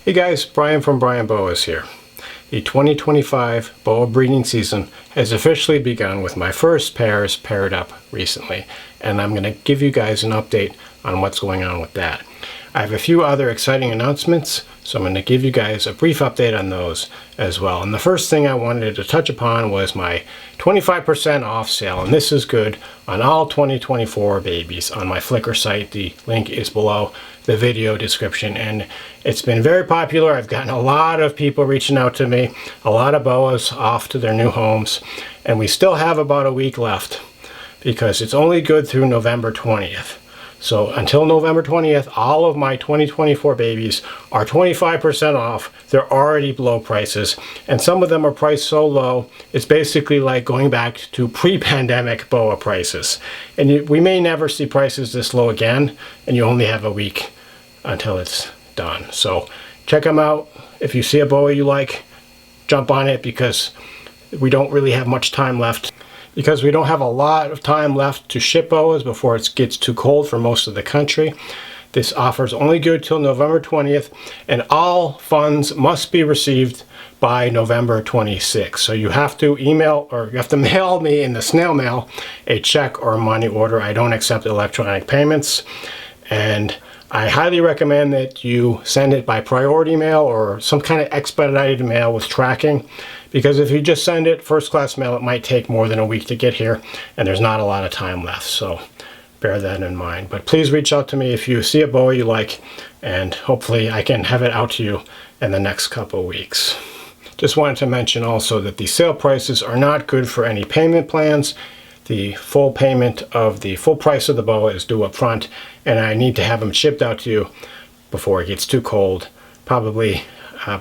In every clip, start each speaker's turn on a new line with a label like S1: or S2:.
S1: Hey guys, Brian from Boas here. The 2025 Boa breeding season has officially begun with my first pairs paired up recently, and I'm going to give you guys an update on what's going on with that. I have a few other exciting announcements, so I'm going to give you guys a brief update on those as well. And the first thing I wanted to touch upon was my 25% off sale, and this is good on all 2024 babies on my Flickr site. The link is below the video description, and it's been very popular. I've gotten a lot of people reaching out to me, a lot of Boas off to their new homes, and we still have about a week left because it's only good through November 20th. So until November 20th, all of my 2024 babies are 25% off. They're already below prices, and some of them are priced so low, it's basically like going back to pre-pandemic Boa prices. And we may never see prices this low again, and you only have a week until it's done. So check them out. If you see a Boa you like, jump on it, because we don't really have much time left. Because we don't have a lot of time left to ship Boas before it gets too cold for most of the country. This offer is only good till November 20th, and all funds must be received by November 26th. So you have to email, or you have to mail me in the snail mail a check or a money order. I don't accept electronic payments, and I highly recommend that you send it by priority mail or some kind of expedited mail with tracking, because if you just send it first class mail, it might take more than a week to get here, and there's not a lot of time left, so bear that in mind. But please reach out to me if you see a Boa you like, and hopefully I can have it out to you in the next couple weeks. Just wanted to mention also that the sale prices are not good for any payment plans. The full payment of the full price of the Boa is due up front, and I need to have them shipped out to you before it gets too cold. Probably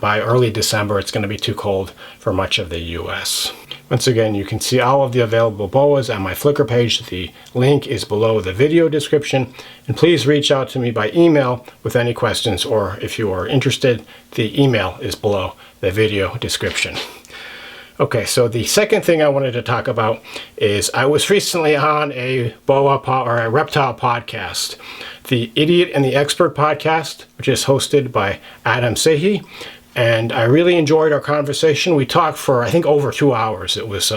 S1: by early December, it's going to be too cold for much of the US. Once again, you can see all of the available Boas on my Flickr page. The link is below the video description. And please reach out to me by email with any questions, or if you are interested, the email is below the video description. Okay, so the second thing I wanted to talk about is I was recently on a a reptile podcast, the Idiot and the Expert podcast, which is hosted by Adam Sehi, and I really enjoyed our conversation. We talked for, I think, over 2 hours. It was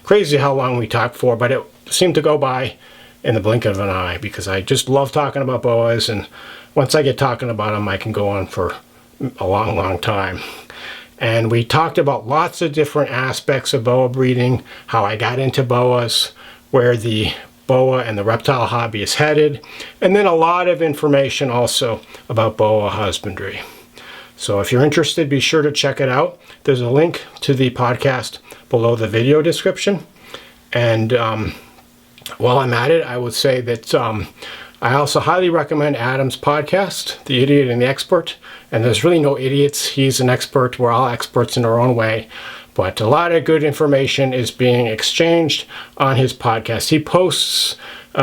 S1: crazy how long we talked for, but it seemed to go by in the blink of an eye, because I just love talking about Boas, and once I get talking about them, I can go on for a long, long time. And we talked about lots of different aspects of Boa breeding, how I got into Boas, where the Boa and the reptile hobby is headed, and then a lot of information also about Boa husbandry. So if you're interested, be sure to check it out. There's a link to the podcast below the video description. And while I'm at it, I would say that I also highly recommend Adam's podcast, The Idiot and the Expert. And there's really no idiots. He's an expert. We're all experts in our own way. But a lot of good information is being exchanged on his podcast. He posts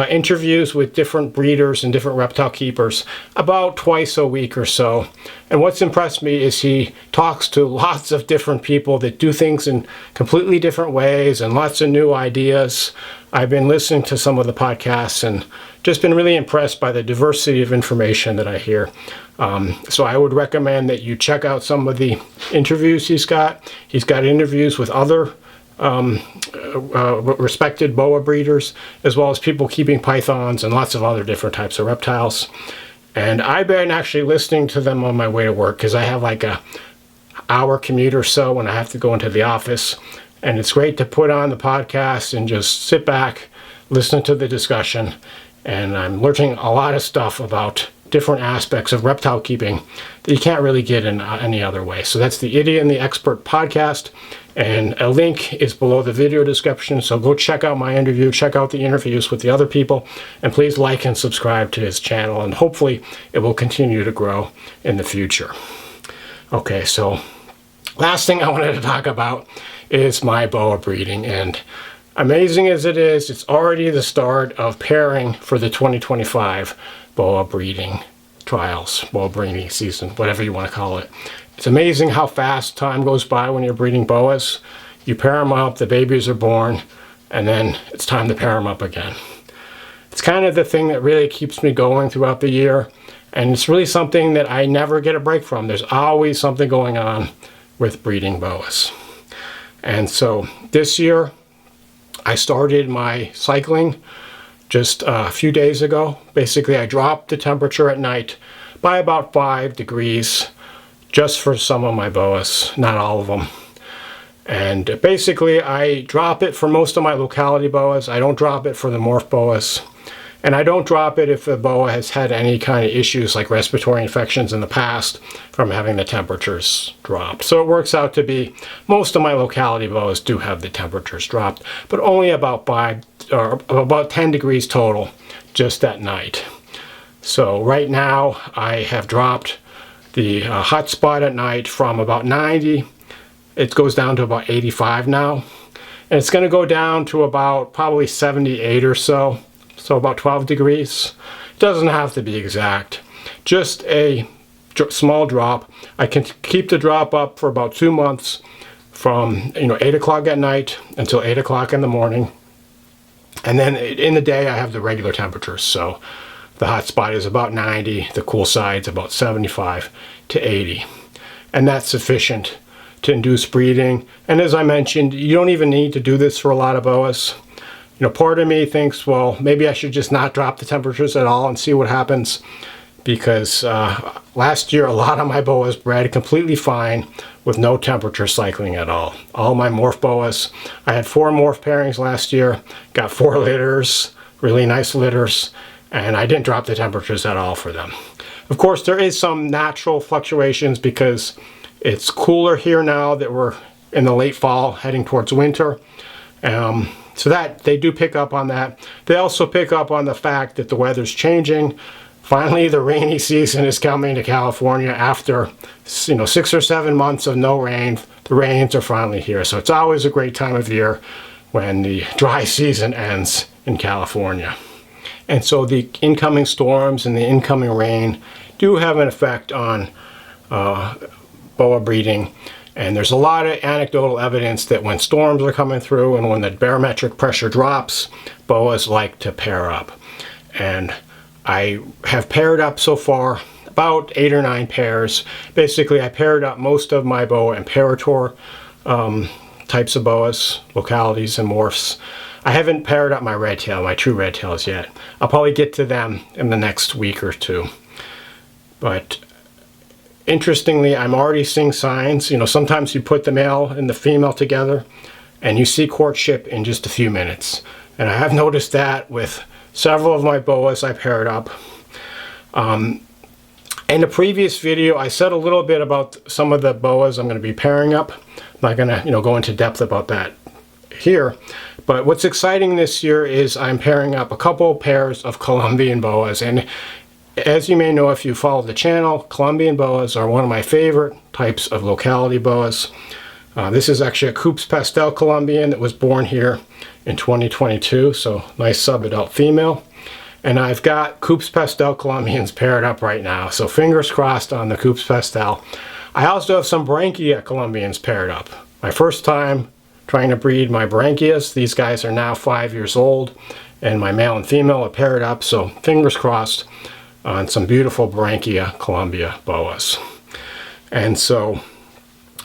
S1: interviews with different breeders and different reptile keepers about twice a week or so. And what's impressed me is he talks to lots of different people that do things in completely different ways and lots of new ideas. I've been listening to some of the podcasts and just been really impressed by the diversity of information that I hear. So I would recommend that you check out some of the interviews he's got. He's got interviews with other respected Boa breeders, as well as people keeping pythons and lots of other different types of reptiles. And I've been actually listening to them on my way to work, because I have like a hour commute or so when I have to go into the office. And it's great to put on the podcast and just sit back, listen to the discussion. And I'm learning a lot of stuff about different aspects of reptile keeping that you can't really get in any other way. So that's the Idiot and the Expert podcast, and a link is below the video description. So go check out my interview, check out the interviews with the other people, and please like and subscribe to his channel, and hopefully it will continue to grow in the future. Okay, so last thing I wanted to talk about is my Boa breeding, and amazing as it is, it's already the start of pairing for the 2025 Boa breeding trials, Boa breeding season, whatever you want to call it. It's amazing how fast time goes by when you're breeding Boas. You pair them up, the babies are born, and then it's time to pair them up again. It's kind of the thing that really keeps me going throughout the year. And it's really something that I never get a break from. There's always something going on with breeding Boas. And so this year, I started my cycling just a few days ago. Basically, I dropped the temperature at night by about 5 degrees, just for some of my Boas, not all of them. And basically, I drop it for most of my locality Boas. I don't drop it for the Morph Boas. And I don't drop it if the Boa has had any kind of issues like respiratory infections in the past from having the temperatures dropped. So it works out to be most of my locality Boas do have the temperatures dropped, but only about 10 degrees total just at night. So right now I have dropped the hot spot at night from about 90. It goes down to about 85 now. And it's going to go down to about probably 78 or so. So about 12 degrees. It doesn't have to be exact. Just a small drop. I can keep the drop up for about 2 months from 8 o'clock at night until 8 o'clock in the morning. And then in the day I have the regular temperatures. So the hot spot is about 90. The cool side's about 75 to 80. And that's sufficient to induce breeding. And as I mentioned, you don't even need to do this for a lot of Boas. Part of me thinks, well, maybe I should just not drop the temperatures at all and see what happens, because last year a lot of my Boas bred completely fine with no temperature cycling at all. All my Morph Boas, I had 4 Morph Pairings last year, got 4 litters, really nice litters, and I didn't drop the temperatures at all for them. Of course, there is some natural fluctuations because it's cooler here now that we're in the late fall heading towards winter. So that they do pick up on that. They also pick up on the fact that the weather's changing. Finally, the rainy season is coming to California after 6 or 7 months of no rain. The rains are finally here. So it's always a great time of year when the dry season ends in California. And so the incoming storms and the incoming rain do have an effect on Boa breeding. And there's a lot of anecdotal evidence that when storms are coming through and when the barometric pressure drops, Boas like to pair up. And I have paired up so far about 8 or 9 pairs. Basically, I paired up most of my Boa Imperator types of Boas, localities, and morphs. I haven't paired up my red tail, my true red tails yet. I'll probably get to them in the next week or two. But interestingly, I'm already seeing signs. Sometimes you put the male and the female together and you see courtship in just a few minutes. And I have noticed that with several of my Boas I paired up. In the previous video, I said a little bit about some of the Boas I'm going to be pairing up. I'm not going to go into depth about that here. But what's exciting this year is I'm pairing up a couple pairs of Colombian Boas. And as you may know, if you follow the channel, Colombian Boas are one of my favorite types of locality Boas. This is actually a Coups Pastel Colombian that was born here in 2022, so nice sub-adult female. And I've got Coups Pastel Colombians paired up right now, so fingers crossed on the Coups Pastel. I also have some Branchia Colombians paired up. My first time trying to breed my Branchias. These guys are now 5 years old, and my male and female are paired up, so fingers crossed on some beautiful Branchia Colombia Boas. And so,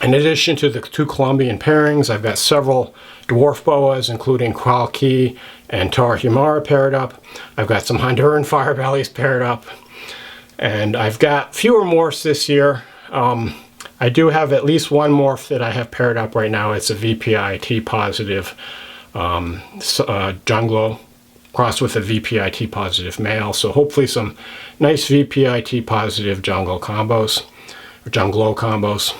S1: in addition to the 2 Colombian pairings, I've got several dwarf Boas, including Qualquí and Tarahumara paired up. I've got some Honduran Firebellies paired up. And I've got fewer morphs this year. I do have at least one morph that I have paired up right now. It's a VPIT positive Junglo crossed with a VPIT positive male. So hopefully some nice VPIT positive Junglo combos, or Junglo combos.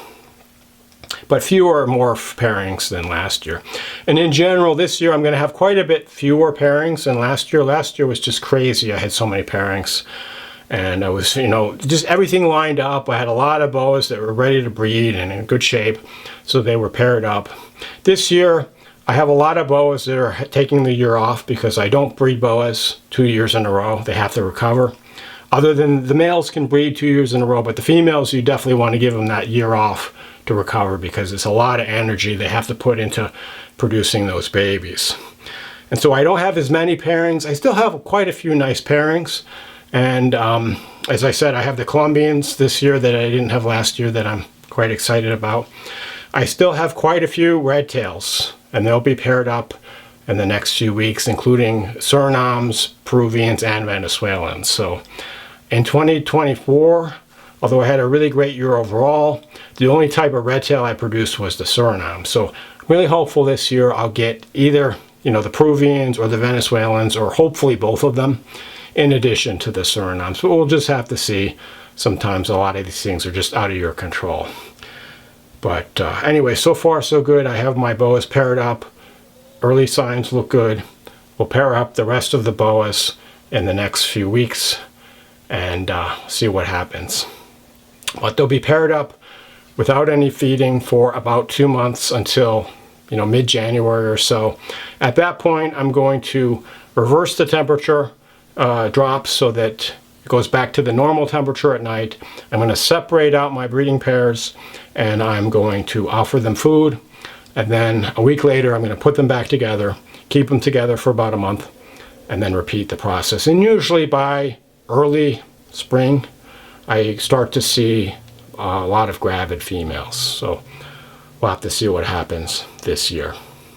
S1: But fewer morph pairings than last year. And in general, this year I'm going to have quite a bit fewer pairings than last year. Last year was just crazy. I had so many pairings. And I was, just everything lined up. I had a lot of Boas that were ready to breed and in good shape. So they were paired up. This year, I have a lot of Boas that are taking the year off because I don't breed Boas 2 years in a row. They have to recover. Other than the males can breed 2 years in a row, but the females, you definitely want to give them that year off to recover because it's a lot of energy they have to put into producing those babies. And so I don't have as many pairings. I still have quite a few nice pairings. And as I said, I have the Colombians this year that I didn't have last year that I'm quite excited about. I still have quite a few red tails, and they'll be paired up in the next few weeks, including Surinams, Peruvians, and Venezuelans. So in 2024, although I had a really great year overall, the only type of red tail I produced was the Suriname. So I'm really hopeful this year I'll get either the Peruvians or the Venezuelans, or hopefully both of them, in addition to the Surinams. But we'll just have to see. Sometimes a lot of these things are just out of your control. But anyway, so far so good. I have my Boas paired up. Early signs look good. We'll pair up the rest of the Boas in the next few weeks and see what happens. But they'll be paired up without any feeding for about 2 months until mid-January or so. At that point, I'm going to reverse the temperature drop so that it goes back to the normal temperature at night. I'm going to separate out my breeding pairs, and I'm going to offer them food. And then a week later, I'm going to put them back together, keep them together for about a month, and then repeat the process. And usually by early spring, I start to see a lot of gravid females. So we'll have to see what happens this year.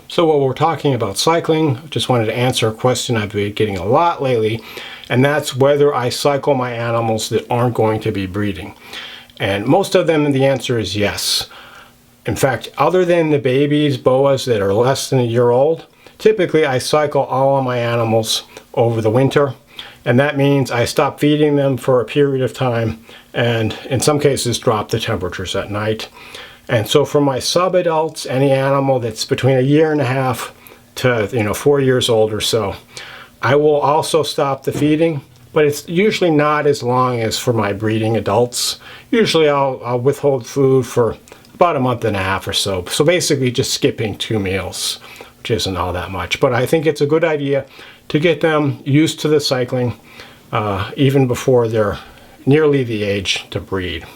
S1: So while we're talking about cycling, I just wanted to answer a question I've been getting a lot lately, and that's whether I cycle my animals that aren't going to be breeding. And most of them, the answer is yes. In fact, other than the babies, Boas that are less than a year old, typically I cycle all of my animals over the winter. And that means I stop feeding them for a period of time, and in some cases drop the temperatures at night. And so for my sub-adults, any animal that's between 1.5 years to 4 years old or so, I will also stop the feeding, but it's usually not as long as for my breeding adults. Usually I'll withhold food for about 1.5 months or so. So basically just skipping 2 meals, which isn't all that much. But I think it's a good idea to get them used to the cycling even before they're nearly the age to breed.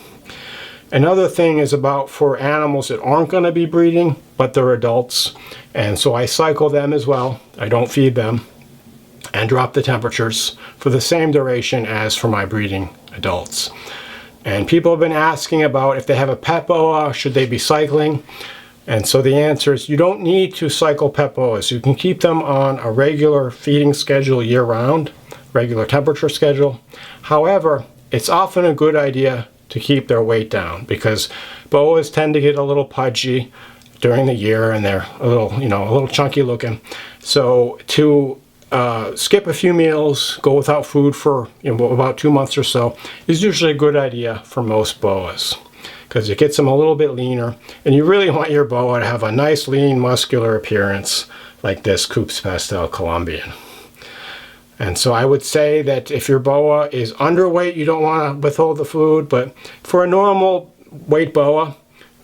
S1: Another thing is about for animals that aren't going to be breeding, but they're adults. And so I cycle them as well. I don't feed them and drop the temperatures for the same duration as for my breeding adults. And people have been asking about if they have a pet boa, should they be cycling? And so the answer is you don't need to cycle pet boas. You can keep them on a regular feeding schedule year-round, regular temperature schedule. However, it's often a good idea to keep their weight down because boas tend to get a little pudgy during the year and they're a little chunky looking. So to skip a few meals, go without food for about 2 months or so is usually a good idea for most boas because it gets them a little bit leaner, and you really want your boa to have a nice lean muscular appearance like this Coupe's Pastel Colombian. And so I would say that if your boa is underweight, you don't want to withhold the food, but for a normal weight boa,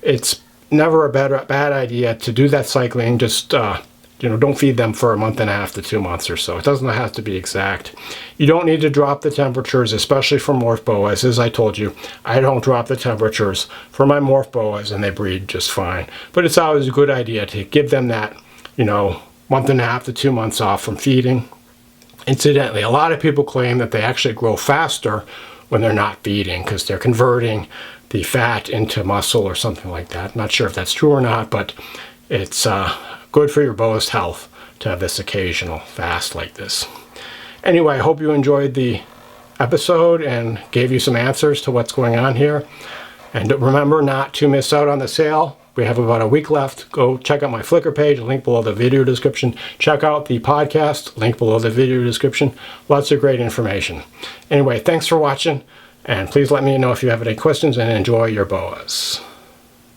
S1: it's never a bad idea to do that cycling. Just don't feed them for 1.5 months to 2 months or so. It doesn't have to be exact. You don't need to drop the temperatures, especially for morph boas. As I told you, I don't drop the temperatures for my morph boas and they breed just fine. But it's always a good idea to give them that 1.5 to 2 months off from feeding. Incidentally, a lot of people claim that they actually grow faster when they're not feeding because they're converting the fat into muscle or something like that. Not sure if that's true or not, but it's good for your boa's health to have this occasional fast like this. Anyway, I hope you enjoyed the episode and gave you some answers to what's going on here. And remember not to miss out on the sale. We have about a week left. Go check out my Flickr page, link below the video description. Check out the podcast, link below the video description. Lots of great information. Anyway, thanks for watching, and please let me know if you have any questions, and enjoy your boas.